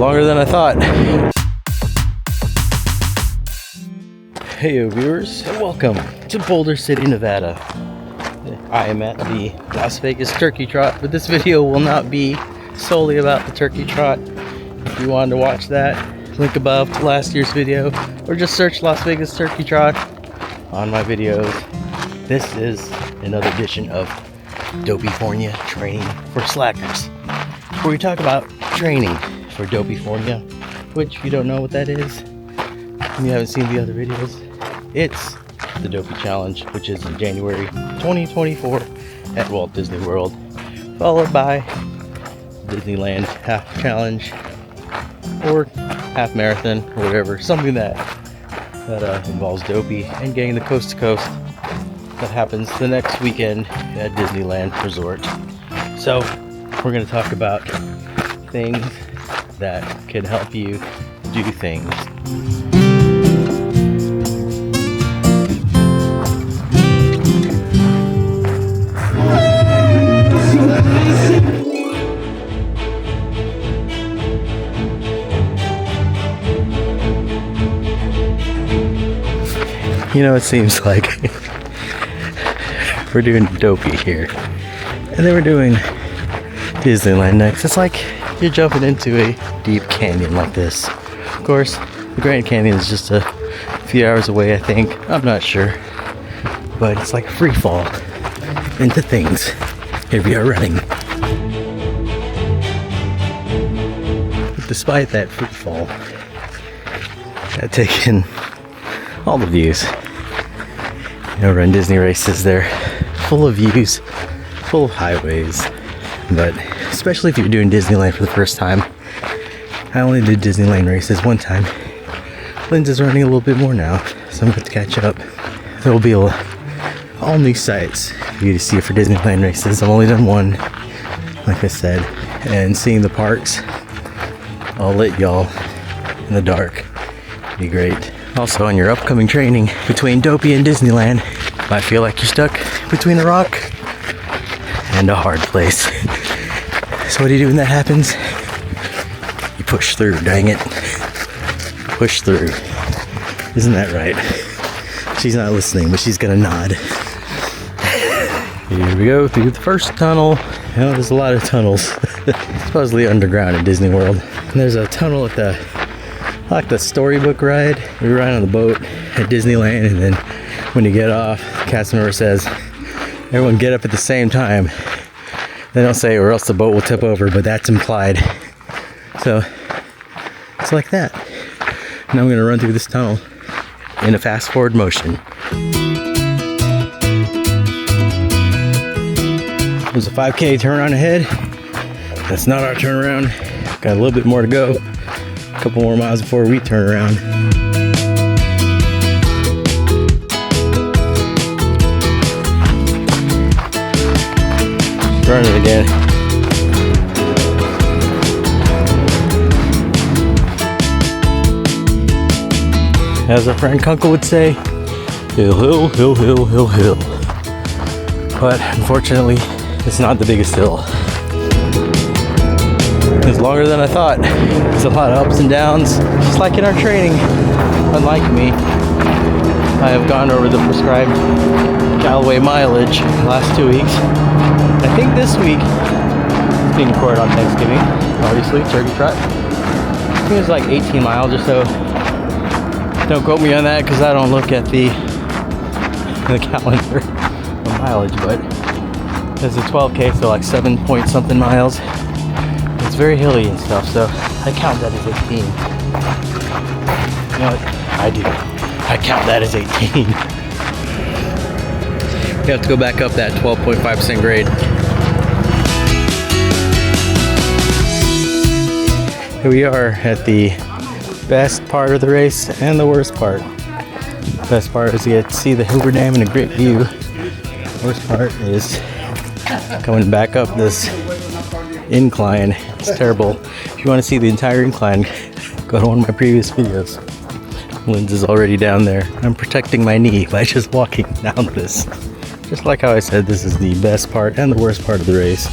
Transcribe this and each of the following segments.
longer than I thought. Hey viewers, and welcome to Boulder City, Nevada. I am at the Las Vegas Turkey Trot, but this video will not be solely about the Turkey Trot. If you wanted to watch that, link above to last year's video, or just search Las Vegas Turkey Trot on my videos. This is another edition of Dopeyfornia Training for Slackers, where we talk about training for Dopeyfornia, which if you don't know what that is, and you haven't seen the other videos, it's the Dopey Challenge, which is in January 2024 at Walt Disney World, followed by Disneyland Half Challenge or Half Marathon or whatever, something that involves Dopey and getting the coast to coast. That happens the next weekend at Disneyland Resort. So we're going to talk about things that can help you do things. You know, it seems like we're doing Dopey here, and then we're doing Disneyland next. It's like you're jumping into a deep canyon like this. Of course, the Grand Canyon is just a few hours away, I think. I'm not sure. But it's like a free fall into things. Here we are running. But despite that free fall, I've taken all the views. You know, run Disney races, they're full of views, full of highways, but especially if you're doing Disneyland for the first time. I only did Disneyland races one time. Lynn's is running a little bit more now, so I'm going to catch up. There will be all new sights for you to see for Disneyland races. I've only done one, like I said, and seeing the parks, I'll let y'all in the dark. Be great. Also, on your upcoming training between Dopey and Disneyland, you might feel like you're stuck between a rock and a hard place. So what do you do when that happens? You push through, dang it. Push through. Isn't that right? She's not listening, but she's gonna nod. Here we go through the first tunnel. You know, there's a lot of tunnels. Supposedly underground at Disney World. And there's a tunnel at the storybook ride. We ride on the boat at Disneyland, and then when you get off, the cast member says, everyone get up at the same time. They don't say, or else the boat will tip over, but that's implied. So, it's like that. Now I'm going to run through this tunnel in a fast forward motion. There's a 5K turnaround ahead. That's not our turnaround. Got a little bit more to go. A couple more miles before we turn around. Run it again. As our friend Kunkel would say, hill, hill, hill, hill, hill, hill. But unfortunately, it's not the biggest hill. It's longer than I thought. There's a lot of ups and downs, just like in our training. Unlike me, I have gone over the prescribed Callaway mileage the last 2 weeks. I think this week, it's being recorded on Thanksgiving, obviously, Turkey Trot. I think it's like 18 miles or so. Don't quote me on that because I don't look at the calendar of mileage, but it's a 12K, so like 7 point something miles. It's very hilly and stuff, so I count that as 18. You know what? I do. I count that as 18. You have to go back up that 12.5% grade. Here we are at the best part of the race and the worst part. The best part is you get to see the Hoover Dam in a great view. The worst part is coming back up this incline. It's terrible. If you want to see the entire incline, go to one of my previous videos. Lynn's is already down there. I'm protecting my knee by just walking down this. Just like how I said, this is the best part and the worst part of the race.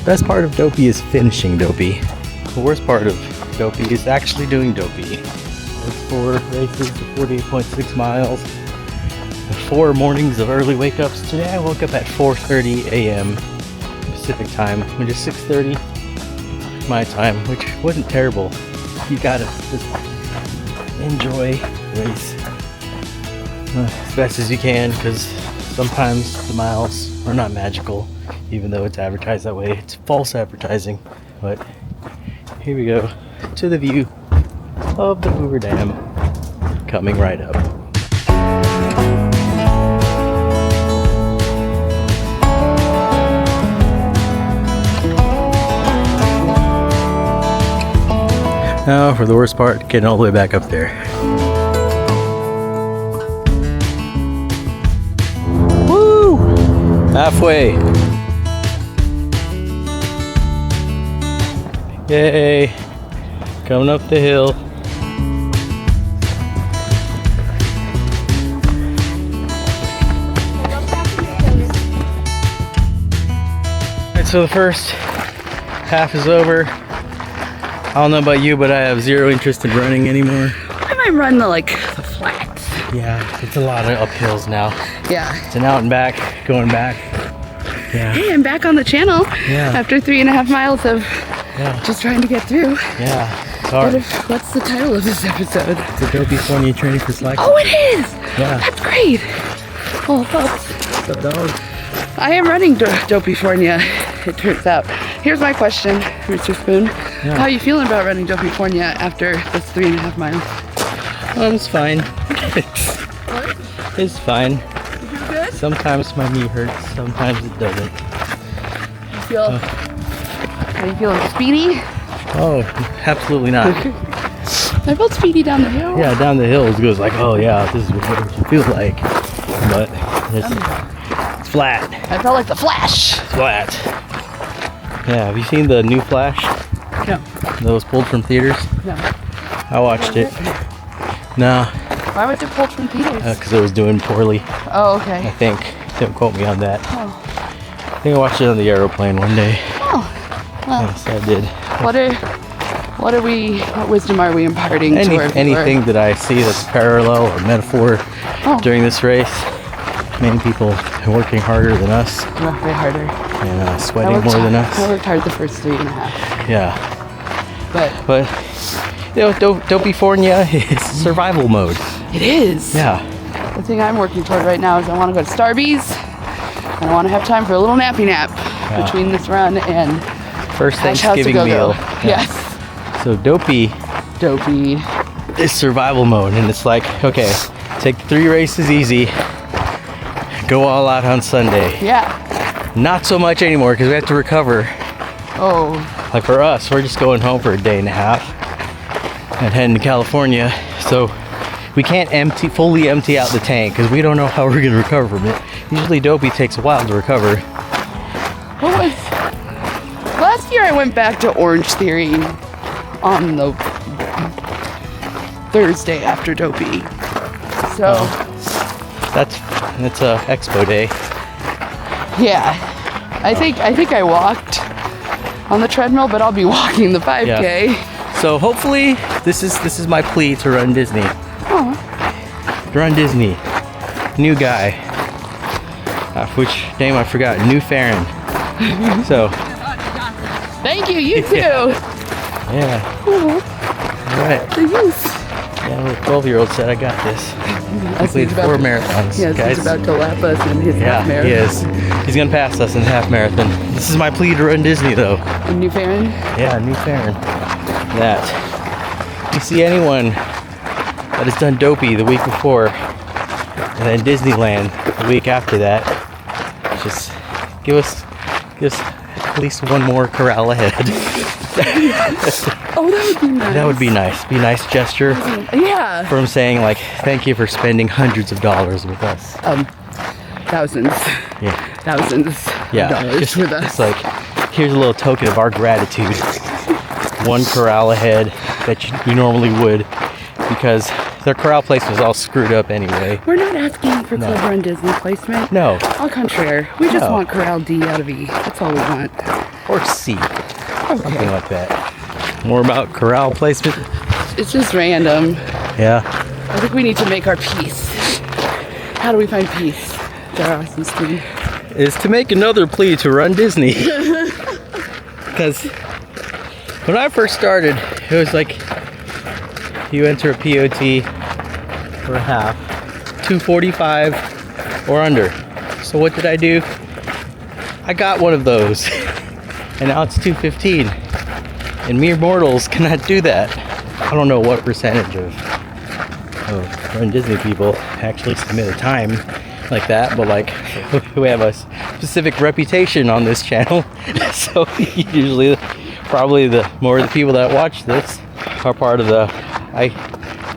Best part of Dopey is finishing Dopey. the worst part of Dopey is actually doing Dopey. It's 4 races, 48.6 miles, 4 mornings of early wake-ups. Today I woke up at 4:30 a.m. Pacific time, which is 6:30 my time, which wasn't terrible. You gotta just enjoy the race as best as you can, because sometimes the miles are not magical, even though it's advertised that way. It's false advertising. But here we go to the view of the Hoover Dam coming right up. Now for the worst part, getting all the way back up there. Woo! Halfway. Yay! Coming up the hill. Alright, so the first half is over. I don't know about you, but I have zero interest in running anymore. I might run the flats. Yeah, it's a lot of uphills now. Yeah. It's an out and back, going back. Yeah. Hey, I'm back on the channel. Yeah. After 3.5 miles of just trying to get through. Yeah. It's hard. What's the title of this episode? It's a Dopeyfornia training for cycling. Oh, it is! Yeah. That's great. Oh, folks. What's up, dog? I am running Dopeyfornia, it turns out. Here's my question, Mr. Spoon. Yeah. How are you feeling about running Dopeyfornia after this 3.5 miles? It's fine. What? It's fine. You feel good? Sometimes my knee hurts, sometimes it doesn't. Are you feeling speedy? Oh, absolutely not. I felt speedy down the hill. Yeah, down the hill it goes like, oh yeah, this is what you feel like. But it's flat. I felt like the Flash. It's flat. Yeah, have you seen the new Flash? No. That was pulled from theaters? No. I watched it. No, Why was it pulled from theaters? because it was doing poorly, Oh, I okay. think. Don't quote me on that. Oh. I think I watched it on the airplane one day. Oh. Well, Yes, I did. what wisdom are we imparting to our viewer? Anything that I see that's parallel or metaphor during this race. Many people are working harder than us Work way harder. and sweating more than us. I worked hard the first 3.5. Yeah, But you know, Dopeyfornia is survival mode. it is. Yeah, The thing I'm working toward right now is I want to go to Starbucks and I want to have time for a little nappy nap between this run and first Hash House Thanksgiving to go-go. meal. Yeah. Yes. So Dopey Dopey. is survival mode, and it's like, okay, take 3 races easy, go all out on Sunday. Yeah. Not so much anymore because we have to recover. Oh. Like for us, we're just going home for a day and a half and heading to California. So we can't fully empty out the tank because we don't know how we're gonna recover from it. Usually Dopey takes a while to recover. Last year I went back to Orange Theory on the Thursday after Dopey. So That's Expo Day. yeah. I think I walked on the treadmill, but I'll be walking the 5K. Yeah. So hopefully this is my plea to Run Disney. Oh. Run Disney. New guy. Which name I forgot. New Farron. So Thank you, you too. yeah. Oh, Alright. the youth. Yeah, little 12-year-old said I got this. Completed 4 marathons. Yes, guys. he's about to lap us in his half Yeah, marathon. he is. He's gonna pass us in the half marathon. This is my plea to Run Disney though. In New Farron? Yeah, New Farron. That. If you see anyone that has done Dopey the week before and then Disneyland the week after that, just give us at least one more corral ahead. Oh, that would be nice. That would be nice. Be a nice gesture Yeah. from saying like, thank you for spending hundreds of dollars with us. Thousands. Yeah. Thousands Yeah. of dollars with us. It's like, here's a little token of our gratitude. One corral ahead that you normally would, because their corral place was all screwed up anyway. We're not asking for Club Run Disney placement. No. Au contraire. We just No. want Corral D out of E. That's all we want. Or C. Something like that. More about corral placement. It's just random. Yeah. I think we need to make our peace. How do we find peace? Is to make another plea to Run Disney. Because when I first started, it was like you enter a POT for a half, 245 or under. So what did I do? I got one of those, and now it's 215. And mere mortals cannot do that. I don't know what percentage of Run Disney people actually submit a time like that, but like we have a specific reputation on this channel, so usually probably the more the people that watch this are part of the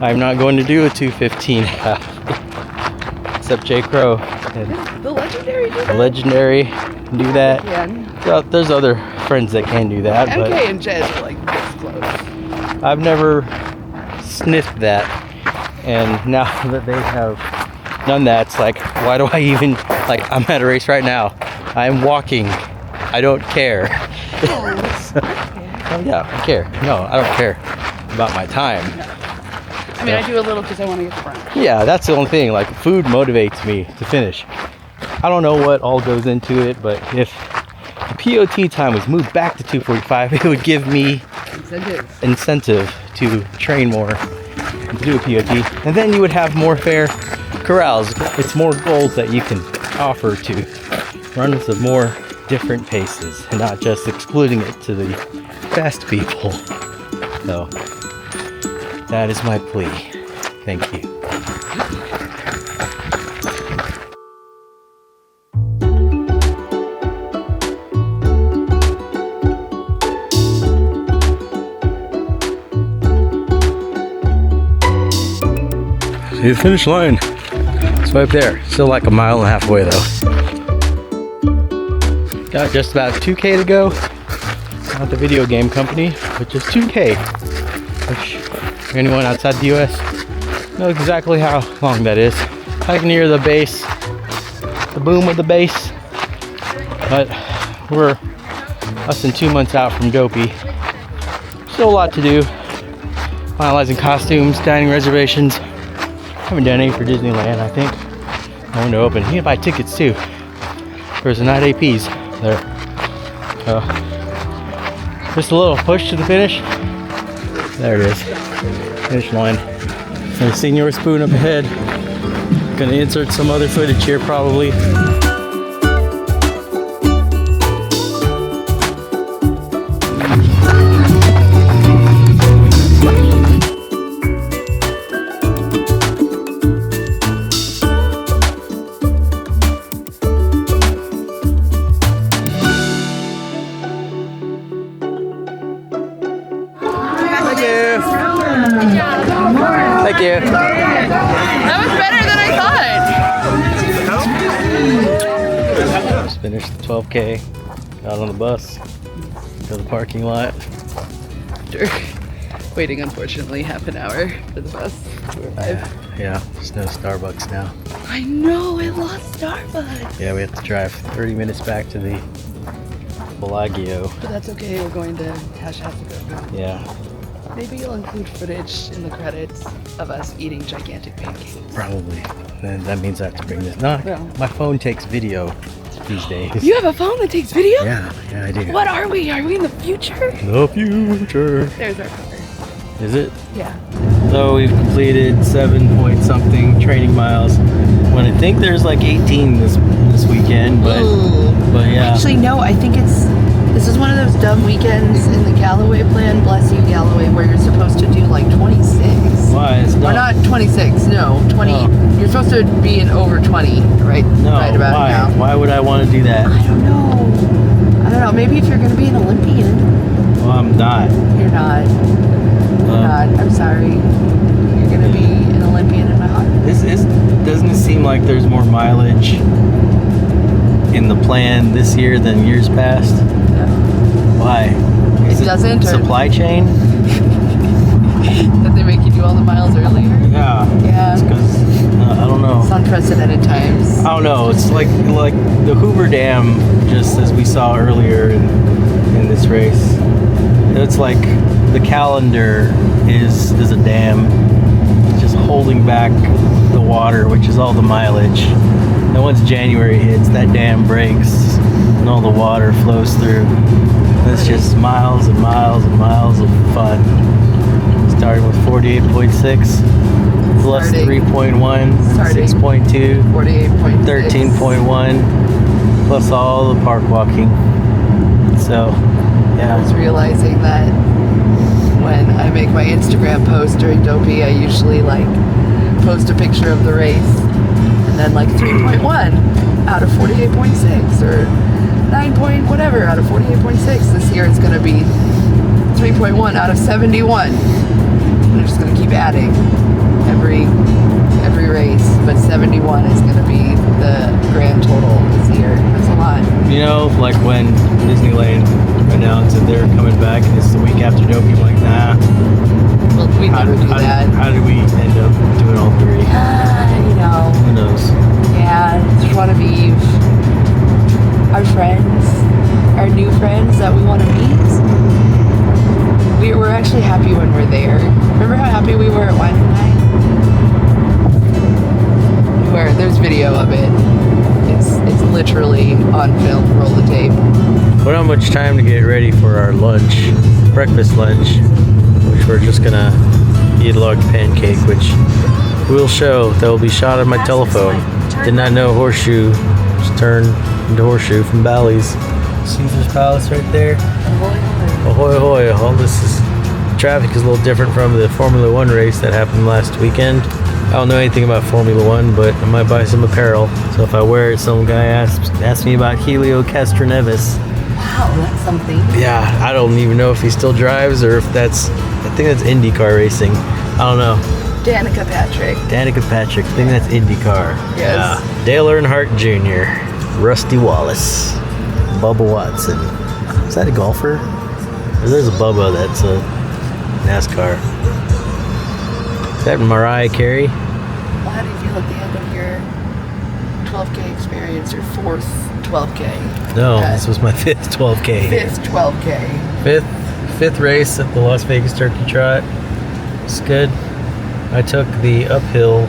I'm not going to do a 215 half, except J. Crow and The legendary do that? the legendary do that. Yeah. Well, there's other friends that can do that, MK but and Jed are like this close. I've never sniffed that, and now that they have done that, it's like, why do I even, like, I'm at a race right now, I'm walking, I don't care. So, oh yeah, I care. No, I don't care about my time. I mean, I do a little because I want to get the front. Yeah, that's the only thing, like, food motivates me to finish. I don't know what all goes into it, but if the POT time was moved back to 245, it would give me incentive to train more and to do a POT, and then you would have more fair corrals. It's more goals that you can offer to runners of more different paces, and not just excluding it to the best people. So that is my plea. Thank you. See the finish line. It's right there. Still like a mile and a half away though. Got just about 2K to go. Not the video game company, but just 2K. Which, for anyone outside the US knows exactly how long that is. I can hear the bass, the boom of the bass. But we're less than 2 months out from Dopey. Still a lot to do. Finalizing costumes, dining reservations. Haven't done any for Disneyland, I think. I want to open. You can buy tickets too. There's a night APs there. Just a little push to the finish. There it is. Finish line. And Senior Spoon up ahead. Gonna insert some other footage here probably. Thank you. That was better than I thought. Just finished the 12K. Got on the bus. Go to the parking lot. Waiting, unfortunately, half an hour for the bus. Yeah, there's no Starbucks now. I know, I lost Starbucks. Yeah, we have to drive 30 minutes back to the Bellagio. But that's okay, we're going to Hash House. Yeah, Maybe you'll include footage in the credits of us eating gigantic pancakes. probably. Then that means I have to bring this. No, Yeah. my phone takes video these days. You have a phone that takes video? Yeah, I do. What are we? Are we in the future? The future. There's our cover. Is it? Yeah. So we've completed 7-point-something training miles. When I think there's like 18 this weekend, but yeah. Actually, no, I think this is one of those dumb weekends in the Galloway plan, bless you Galloway, where you're supposed to do like 26. Why? It's Or not 26, no, 20. Oh. You're supposed to be in over 20, right? No, right about why? now. Why would I want to do that? I don't know. Maybe if you're going to be an Olympian. Well, I'm not. You're not. You're not. I'm sorry. You're going to be an Olympian in my heart. Doesn't it seem like there's more mileage in the plan this year than years past? No. Why? Is It doesn't, or- Supply chain? That they make you do all the miles earlier? Yeah. Yeah. It's because I don't know. It's unprecedented times. I don't know. It's like the Hoover Dam, just as we saw earlier in this race. It's like the calendar is a dam, just holding back the water, which is all the mileage. And once January hits, that dam breaks and all the water flows through. And it's just miles and miles and miles of fun. Starting with 48.6 plus 3.1, 6.2, 48.6, 13.1 plus all the park walking. So yeah, I was realizing that when I make my Instagram post during Dopey, I usually like post a picture of the race and then like 3.1 out of 48.6 or 9 point whatever out of 48.6. This year it's going to be 3.1 out of 71. I'm just going to keep adding every race, but 71 is going to be the grand total this year. That's a lot. you know, like when Disneyland announced that they're coming back and it's the week after Dopey, I'm like, nah. Well, we never do that. How did we end up doing all three? You know. Who knows? Yeah, just want to be our friends, our new friends that we want to meet. We're actually happy when we're there. Remember how happy we were at Wine and Night? There's video of it. It's literally on film. Roll the tape. We don't have much time to get ready for our lunch, breakfast lunch, which we're just gonna eat a log pancake, which we'll show. That will be shot on my telephone. Did not know Horseshoe just turned into Horseshoe from Bally's. Caesar's Palace right there. Ahoy, ahoy. All this is traffic is a little different from the Formula One race that happened last weekend. I don't know anything about Formula One, but I might buy some apparel. So if I wear it, some guy asked me about Helio Castroneves. Wow, that's something. Yeah, I don't even know if he still drives or if that's, I think that's IndyCar racing. I don't know. Danica Patrick. Danica Patrick, I think that's IndyCar. Yes. Yeah. Dale Earnhardt Jr., Rusty Wallace, Bubba Watson. Is that a golfer? Or there's a Bubba that's a NASCAR. Is that Mariah Carey? Well, how do you feel at the end of your 12K experience, your fourth 12K? No, this was my fifth 12K. Fifth 12K. Fifth race at the Las Vegas Turkey Trot. It's good. I took the uphill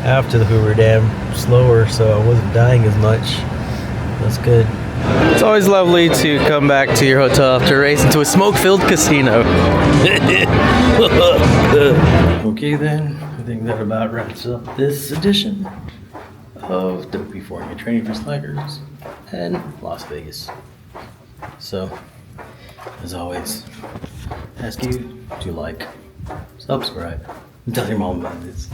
after the Hoover Dam slower, so I wasn't dying as much. That's good. It's always lovely to come back to your hotel after a race into a smoke-filled casino. Okay then, I think that about wraps up this edition of Dopeyfornia, training for slackers and Las Vegas. So, as always, ask you to like, subscribe, and tell your mom about this.